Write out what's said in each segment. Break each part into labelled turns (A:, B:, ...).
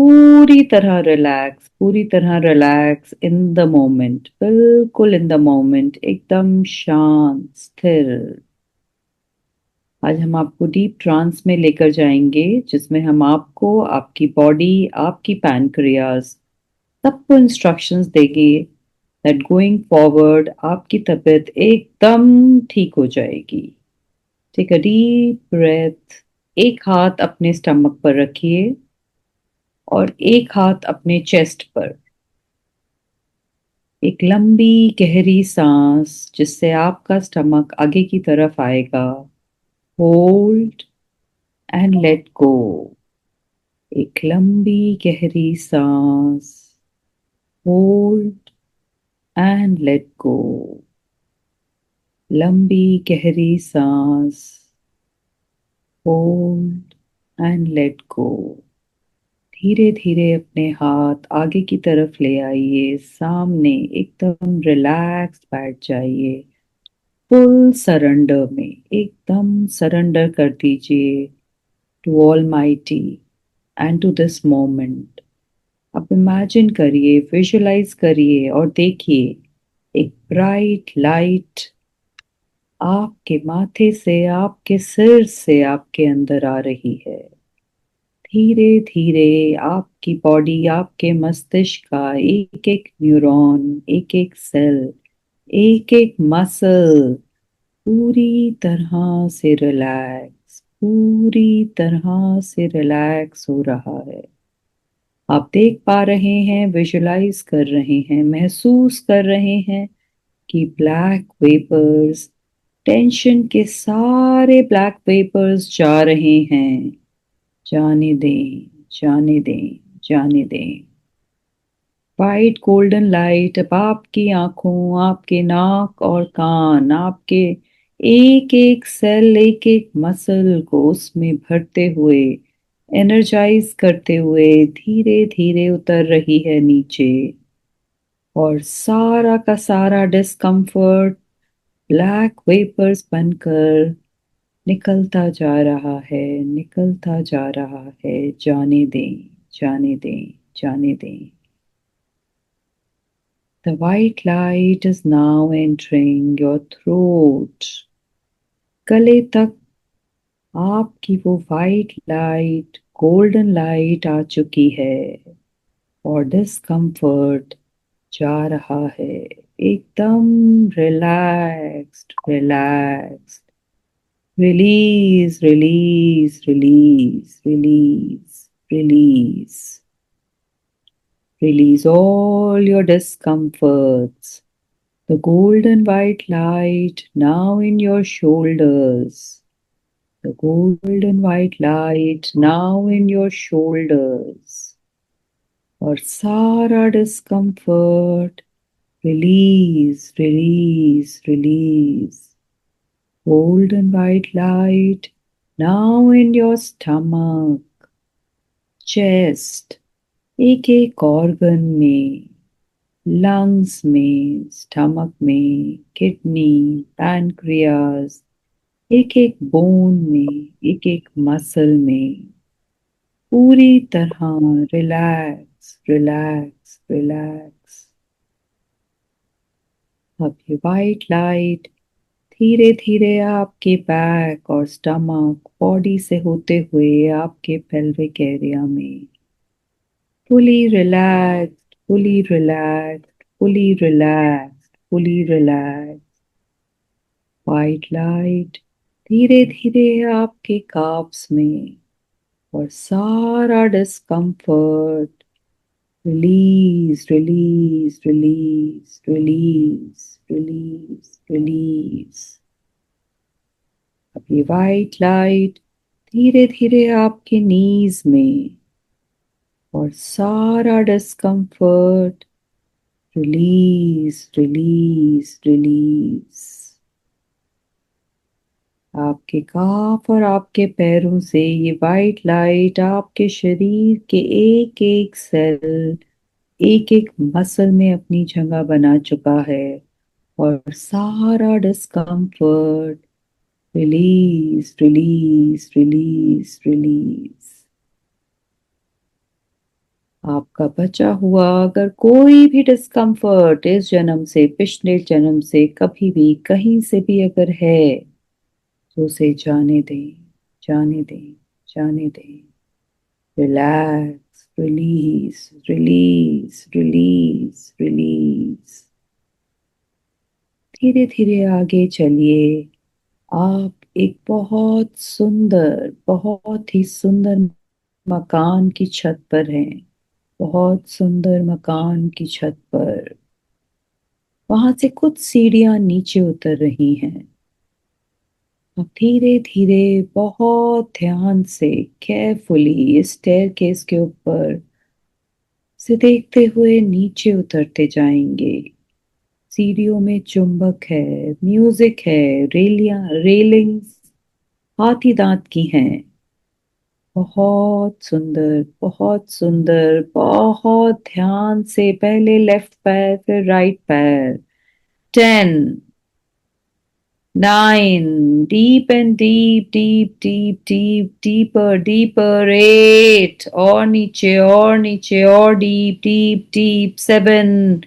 A: पूरी तरह relax in the moment, बिल्कुल इन द मोमेंट, एकदम शांत स्थिर। आज हम आपको डीप ट्रांस में लेकर जाएंगे, जिसमें हम आपको, आपकी बॉडी, आपकी पैनक्रियाज, सबको इंस्ट्रक्शंस देंगे दैट गोइंग फॉरवर्ड आपकी तबीयत एकदम ठीक हो जाएगी। Take a deep breath. एक हाथ अपने स्टमक पर रखिए और एक हाथ अपने चेस्ट पर। एक लंबी गहरी सांस जिससे आपका स्टमक आगे की तरफ आएगा। Hold and let go. एक लंबी गहरी सांस। Hold and let go. लंबी गहरी सांस। Hold and let go. धीरे धीरे अपने हाथ आगे की तरफ ले आइए, सामने एकदम रिलैक्स बैठ जाइए। फुल सरेंडर में एकदम सरेंडर कर दीजिए to almighty and to this moment. अब इमेजिन करिए, विजुलाइज करिए और देखिए एक ब्राइट लाइट आपके माथे से, आपके सिर से आपके अंदर आ रही है। धीरे धीरे आपकी बॉडी, आपके मस्तिष्क का एक एक न्यूरॉन, एक एक सेल, एक एक मसल पूरी तरह से रिलैक्स, पूरी तरह से रिलैक्स हो रहा है। आप देख पा रहे हैं, विजुलाइज कर रहे हैं, महसूस कर रहे हैं कि ब्लैक वेपर्स, टेंशन के सारे ब्लैक वेपर्स जा रहे हैं। जाने दें, जाने दें, जाने दें। वाइट गोल्डन लाइट अब आपकी आंखों, आपके नाक और कान, आपके एक एक सेल, एक एक मसल को उसमें भरते हुए, एनर्जाइज करते हुए धीरे धीरे उतर रही है नीचे। और सारा का सारा डिस्कम्फर्ट ब्लैक वेपर्स बनकर निकलता जा रहा है, निकलता जा रहा है। जाने दें, जाने दें, जाने दें। The white light is now entering your throat. गले तक आपकी वो वाइट लाइट, गोल्डन लाइट आ चुकी है और डिस्कम्फर्ट जा रहा है। एकदम relaxed, relaxed. Release, release, release, release, release. Release all your discomforts. The golden white light now in your shoulders. The golden white light now in your shoulders. और सारा discomfort release, release, release. Golden white light now in your stomach, chest, एक एक organ में, lungs में, stomach में, kidney, pancreas, एक एक bone में, एक एक मसल में पूरी तरह रिलैक्स, रिलैक्स, रिलैक्स। अब ये वाइट लाइट धीरे धीरे आपके बैक और स्टमक, बॉडी से होते हुए आपके पेल्विक एरिया में fully relaxed, fully relaxed, fully relaxed, fully relaxed. White light धीरे धीरे आपके काफ्स में और सारा discomfort release, release, release, release, release, release. अब ये वाइट लाइट धीरे धीरे आपके नीज में और सारा डिस्कम्फर्ट रिलीज, रिलीज, रिलीज। आपके काफ और आपके पैरों से ये वाइट लाइट आपके शरीर के एक एक सेल, एक एक मसल में अपनी जगह बना चुका है और सारा discomfort release, release, release, release. आपका बचा हुआ अगर कोई भी डिस्कम्फर्ट इस जन्म से, पिछले जन्म से, कभी भी कहीं से भी अगर है, तो उसे जाने दें, जाने दें, जाने दें। Relax, release, release, release, release. धीरे धीरे आगे चलिए। आप एक बहुत ही सुंदर मकान की छत पर हैं। बहुत सुंदर मकान की छत पर। वहां से कुछ सीढ़ियां नीचे उतर रही हैं। अब धीरे धीरे बहुत ध्यान से, केयरफुली स्टेयरकेस के ऊपर से देखते हुए नीचे उतरते जाएंगे। सीढ़ियों में चुंबक है, म्यूजिक है, रेलिंग्स हाथी दांत की हैं। बहुत सुंदर, बहुत सुंदर। बहुत ध्यान से पहले लेफ्ट पैर फिर राइट पैर। 10, 9, deep and deep, deep, deep, deep, deeper, deeper. 8, और नीचे और deep, deep, deep. 7,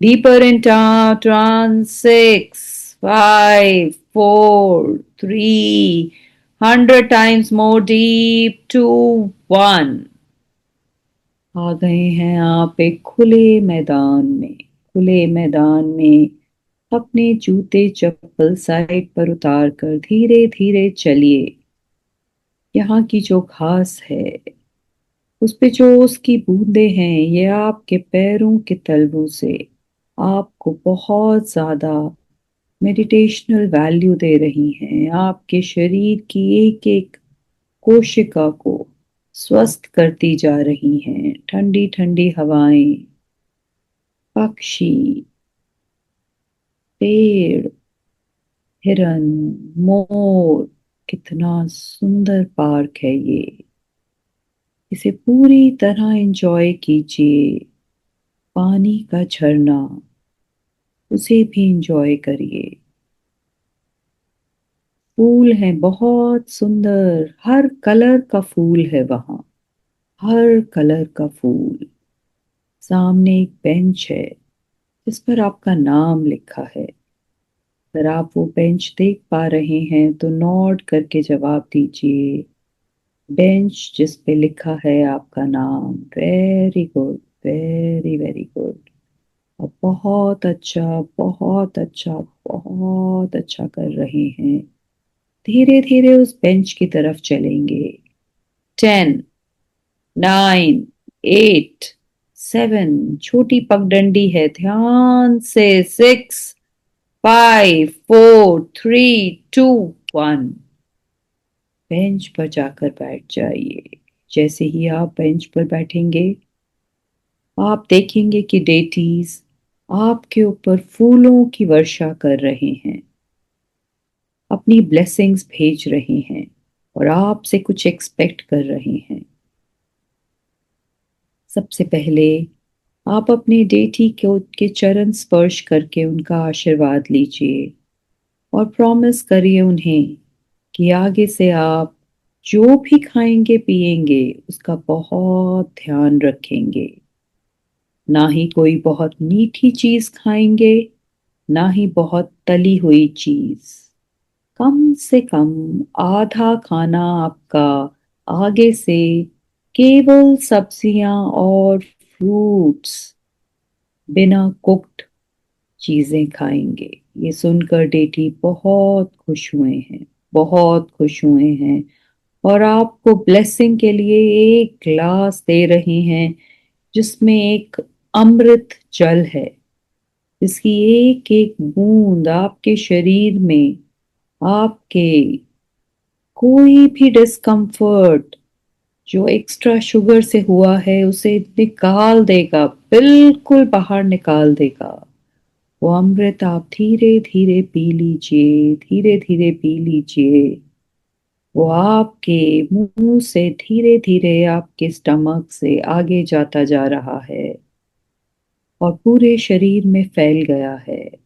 A: deeper in trance. 6, 5, 4, 3, 100 times more deep. 2, 1. आ गए हैं आप एक खुले मैदान में। खुले मैदान में अपने जूते चप्पल साइड पर उतार कर धीरे धीरे चलिए। यहाँ की जो घास है, उस पे जो उसकी बूंदें हैं, ये आपके पैरों के तलवों से आपको बहुत ज्यादा मेडिटेशनल वैल्यू दे रही हैं। आपके शरीर की एक एक कोशिका को स्वस्थ करती जा रही हैं। ठंडी ठंडी हवाएं, पक्षी, पेड़, हिरन, मोर। कितना सुंदर पार्क है ये। इसे पूरी तरह एंजॉय कीजिए। पानी का झरना, उसे भी एंजॉय करिए। फूल हैं बहुत सुंदर, हर कलर का फूल है वहां। हर कलर का फूल। सामने एक बेंच है जिस पर आपका नाम लिखा है। अगर आप वो बेंच देख पा रहे हैं तो नॉड करके जवाब दीजिए। बेंच जिस पे लिखा है आपका नाम। Very good, very very good. और बहुत अच्छा, बहुत अच्छा, बहुत अच्छा कर रहे हैं। धीरे धीरे उस बेंच की तरफ चलेंगे। 10, 9, 8, 7। छोटी पगडंडी है, ध्यान से। 6, 5, 4, 3, 2, 1। बेंच पर जाकर बैठ जाइए। जैसे ही आप बेंच पर बैठेंगे, आप देखेंगे कि डेटीज आपके ऊपर फूलों की वर्षा कर रहे हैं, अपनी ब्लेसिंग्स भेज रहे हैं और आपसे कुछ एक्सपेक्ट कर रहे हैं। सबसे पहले आप अपने डेटी के चरण स्पर्श करके उनका आशीर्वाद लीजिए और प्रॉमिस करिए उन्हें कि आगे से आप जो भी खाएंगे पिएंगे उसका बहुत ध्यान रखेंगे। ना ही कोई बहुत मीठी चीज खाएंगे, ना ही बहुत तली हुई चीज। कम से कम आधा खाना आपका आगे से केवल सब्जियां और फ्रूट्स, बिना कुक्ड चीजें खाएंगे। ये सुनकर डेटी बहुत खुश हुए हैं, बहुत खुश हुए हैं और आपको ब्लेसिंग के लिए एक ग्लास दे रहे हैं जिसमें एक अमृत जल है, जिसकी एक एक बूंद आपके शरीर में आपके कोई भी डिस्कम्फर्ट जो एक्स्ट्रा शुगर से हुआ है उसे निकाल देगा, बिल्कुल बाहर निकाल देगा। वो अमृत आप धीरे धीरे पी लीजिए, धीरे धीरे पी लीजिए। वो आपके मुंह से धीरे धीरे आपके स्टमक से आगे जाता जा रहा है और पूरे शरीर में फैल गया है।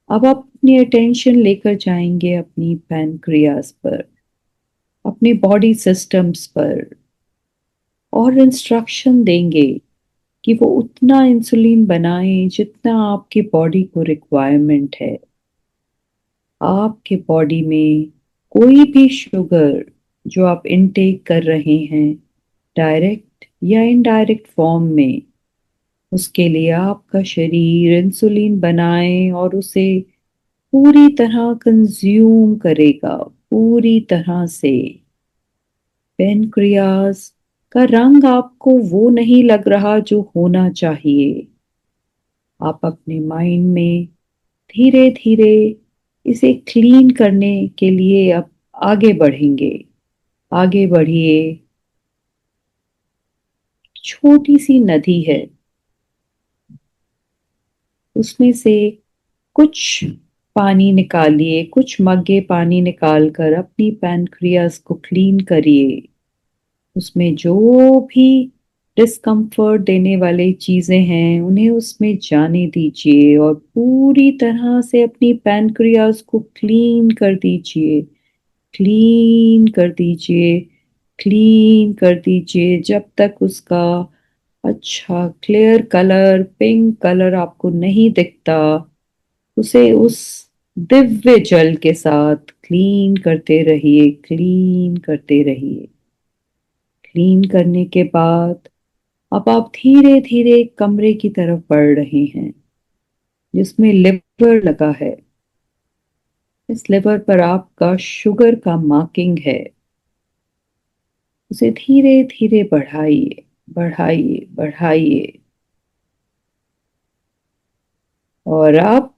A: अब आप अपनी अटेंशन लेकर जाएंगे अपनी पैनक्रियास पर, अपने बॉडी सिस्टम्स पर और इंस्ट्रक्शन देंगे कि वो उतना इंसुलिन बनाए जितना आपके बॉडी को रिक्वायरमेंट है। आपके बॉडी में कोई भी शुगर जो आप इनटेक कर रहे हैं, डायरेक्ट या इनडायरेक्ट फॉर्म में, उसके लिए आपका शरीर इंसुलिन बनाए और उसे पूरी तरह कंज्यूम करेगा, पूरी तरह से। पेनक्रियास का रंग आपको वो नहीं लग रहा जो होना चाहिए। आप अपने माइंड में धीरे धीरे इसे क्लीन करने के लिए अब आगे बढ़ेंगे। आगे बढ़िए। छोटी सी नदी है, उसमें से कुछ पानी निकालिए, कुछ मग्गे पानी निकालकर अपनी पैनक्रियास को क्लीन करिए। उसमें जो भी डिस्कम्फर्ट देने वाली चीजें हैं उन्हें उसमें जाने दीजिए और पूरी तरह से अपनी पैनक्रियास को क्लीन कर दीजिए। क्लीन कर दीजिए, क्लीन कर दीजिए जब तक उसका अच्छा क्लियर कलर, पिंक कलर आपको नहीं दिखता। उसे उस दिव्य जल के साथ क्लीन करते रहिए, क्लीन करते रहिए। क्लीन करने के बाद अब आप धीरे धीरे कमरे की तरफ बढ़ रहे हैं जिसमें लिवर लगा है। इस लिवर पर आपका शुगर का मार्किंग है। उसे धीरे धीरे बढ़ाइए, बढ़ाइए, बढ़ाइए। और अब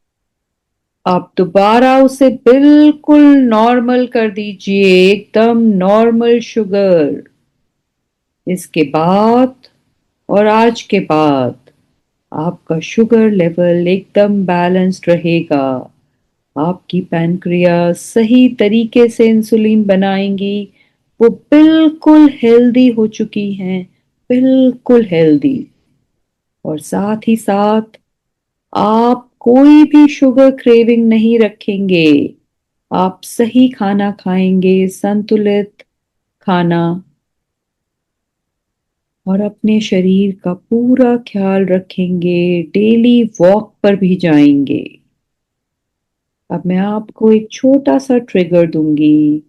A: आप दोबारा उसे बिल्कुल नॉर्मल कर दीजिए, एकदम नॉर्मल शुगर। इसके बाद और आज के बाद आपका शुगर लेवल एकदम बैलेंस्ड रहेगा। आपकी पैनक्रियास सही तरीके से इंसुलिन बनाएंगी। वो बिल्कुल हेल्दी हो चुकी हैं, बिल्कुल हेल्दी। और साथ ही साथ आप कोई भी शुगर क्रेविंग नहीं रखेंगे। आप सही खाना खाएंगे, संतुलित खाना। और अपने शरीर का पूरा ख्याल रखेंगे, डेली वॉक पर भी जाएंगे। अब मैं आपको एक छोटा सा ट्रिगर दूंगी।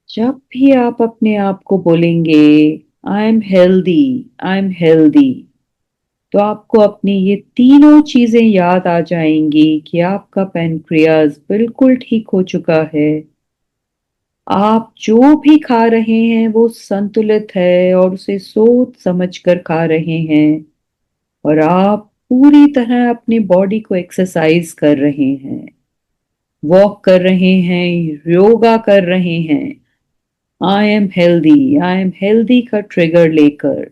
A: जब भी आप अपने आप को बोलेंगे I am healthy, I am healthy, तो आपको अपनी ये तीनों चीजें याद आ जाएंगी कि आपका पैनक्रियास बिल्कुल ठीक हो चुका है। आप जो भी खा रहे हैं वो संतुलित है और उसे सोच समझ कर खा रहे हैं। और आप पूरी तरह अपनी बॉडी को एक्सरसाइज कर रहे हैं, वॉक कर रहे हैं, योगा कर रहे हैं। I am healthy, I am healthy का ट्रिगर लेकर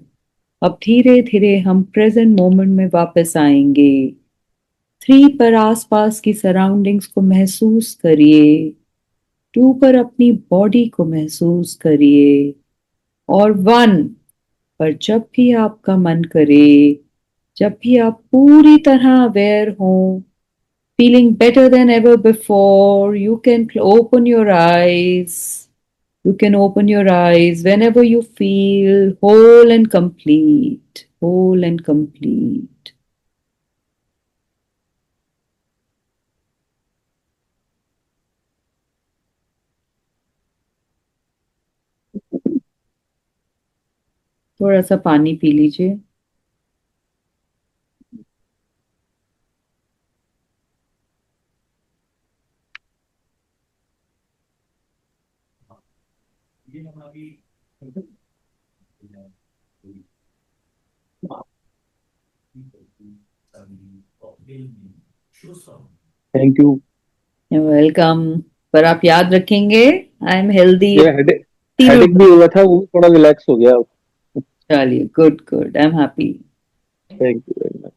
A: अब धीरे धीरे हम प्रेजेंट मोमेंट में वापस आएंगे। 3 पर आसपास की सराउंडिंग्स को महसूस करिए। 2 पर अपनी बॉडी को महसूस करिए। और 1 पर जब भी आपका मन करे, जब भी आप पूरी तरह अवेयर हो, feeling better than ever before, you can open your eyes. You can open your eyes whenever you feel whole and complete. Whole and complete. थोड़ा सा पानी पी लीजिए।
B: Thank you.
A: वेलकम। पर आप याद रखेंगे, आई एम हेल्दी।
B: ये headache
A: तीनों।
B: हेडेक भी हुआ था, वो भी थोड़ा रिलैक्स हो गया।
A: चलिए, good good, I am happy.
B: Thank you very much.